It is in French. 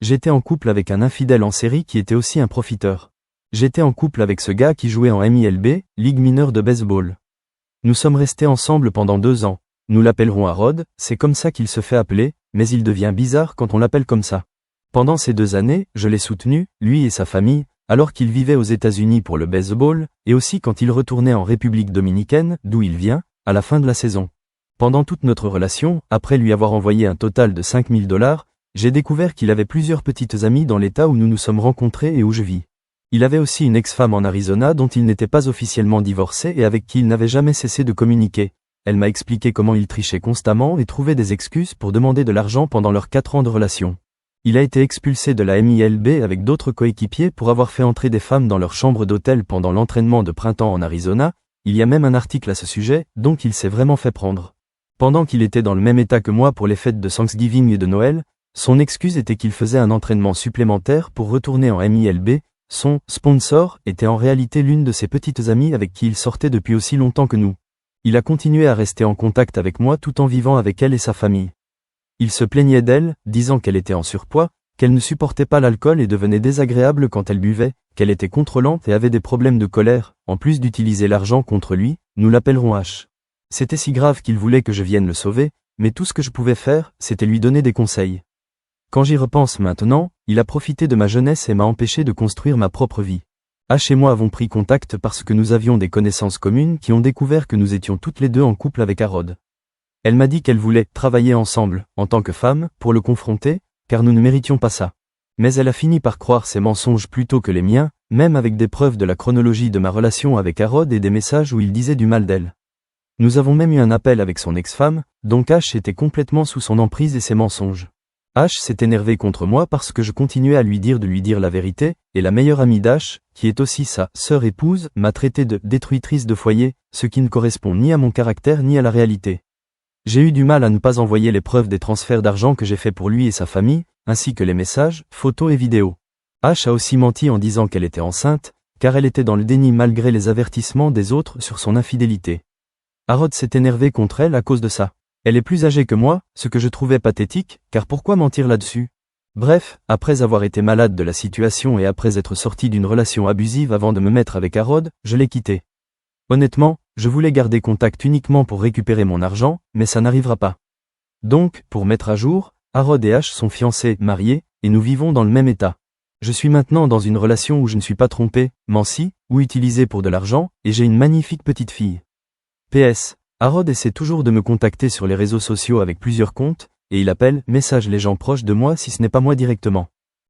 J'étais en couple avec un infidèle en série qui était aussi un profiteur. J'étais en couple avec ce gars qui jouait en MILB, Ligue mineure de baseball. Nous sommes restés ensemble pendant 2 ans. Nous l'appellerons Arod, c'est comme ça qu'il se fait appeler, mais il devient bizarre quand on l'appelle comme ça. Pendant ces 2 années, je l'ai soutenu, lui et sa famille, alors qu'il vivait aux États-Unis pour le baseball, et aussi quand il retournait en République dominicaine, d'où il vient, à la fin de la saison. Pendant toute notre relation, après lui avoir envoyé un total de $5 000, j'ai découvert qu'il avait plusieurs petites amies dans l'état où nous nous sommes rencontrés et où je vis. Il avait aussi une ex-femme en Arizona dont il n'était pas officiellement divorcé et avec qui il n'avait jamais cessé de communiquer. Elle m'a expliqué comment il trichait constamment et trouvait des excuses pour demander de l'argent pendant leurs 4 ans de relation. Il a été expulsé de la MILB avec d'autres coéquipiers pour avoir fait entrer des femmes dans leur chambre d'hôtel pendant l'entraînement de printemps en Arizona. Il y a même un article à ce sujet, donc il s'est vraiment fait prendre. Pendant qu'il était dans le même état que moi pour les fêtes de Thanksgiving et de Noël, son excuse était qu'il faisait un entraînement supplémentaire pour retourner en MILB. Son sponsor était en réalité l'une de ses petites amies avec qui il sortait depuis aussi longtemps que nous. Il a continué à rester en contact avec moi tout en vivant avec elle et sa famille. Il se plaignait d'elle, disant qu'elle était en surpoids, qu'elle ne supportait pas l'alcool et devenait désagréable quand elle buvait, qu'elle était contrôlante et avait des problèmes de colère, en plus d'utiliser l'argent contre lui, nous l'appellerons H. C'était si grave qu'il voulait que je vienne le sauver, mais tout ce que je pouvais faire, c'était lui donner des conseils. Quand j'y repense maintenant, il a profité de ma jeunesse et m'a empêché de construire ma propre vie. H et moi avons pris contact parce que nous avions des connaissances communes qui ont découvert que nous étions toutes les deux en couple avec Arod. Elle m'a dit qu'elle voulait travailler ensemble, en tant que femme, pour le confronter, car nous ne méritions pas ça. Mais elle a fini par croire ses mensonges plutôt que les miens, même avec des preuves de la chronologie de ma relation avec Arod et des messages où il disait du mal d'elle. Nous avons même eu un appel avec son ex-femme, donc H était complètement sous son emprise et ses mensonges. H s'est énervé contre moi parce que je continuais à lui dire la vérité, et la meilleure amie d'H, qui est aussi sa sœur épouse, m'a traité de détruitrice de foyer, ce qui ne correspond ni à mon caractère ni à la réalité. J'ai eu du mal à ne pas envoyer les preuves des transferts d'argent que j'ai fait pour lui et sa famille, ainsi que les messages, photos et vidéos. H a aussi menti en disant qu'elle était enceinte, car elle était dans le déni malgré les avertissements des autres sur son infidélité. Arod s'est énervé contre elle à cause de ça. Elle est plus âgée que moi, ce que je trouvais pathétique, car pourquoi mentir là-dessus? Bref, après avoir été malade de la situation et après être sorti d'une relation abusive avant de me mettre avec Arod, je l'ai quitté. Honnêtement, je voulais garder contact uniquement pour récupérer mon argent, mais ça n'arrivera pas. Donc, pour mettre à jour, Arod et H sont fiancés, mariés, et nous vivons dans le même état. Je suis maintenant dans une relation où je ne suis pas trompé, menti, ou utilisé pour de l'argent, et j'ai une magnifique petite fille. PS. Arod essaie toujours de me contacter sur les réseaux sociaux avec plusieurs comptes, et il appelle, message les gens proches de moi si ce n'est pas moi directement.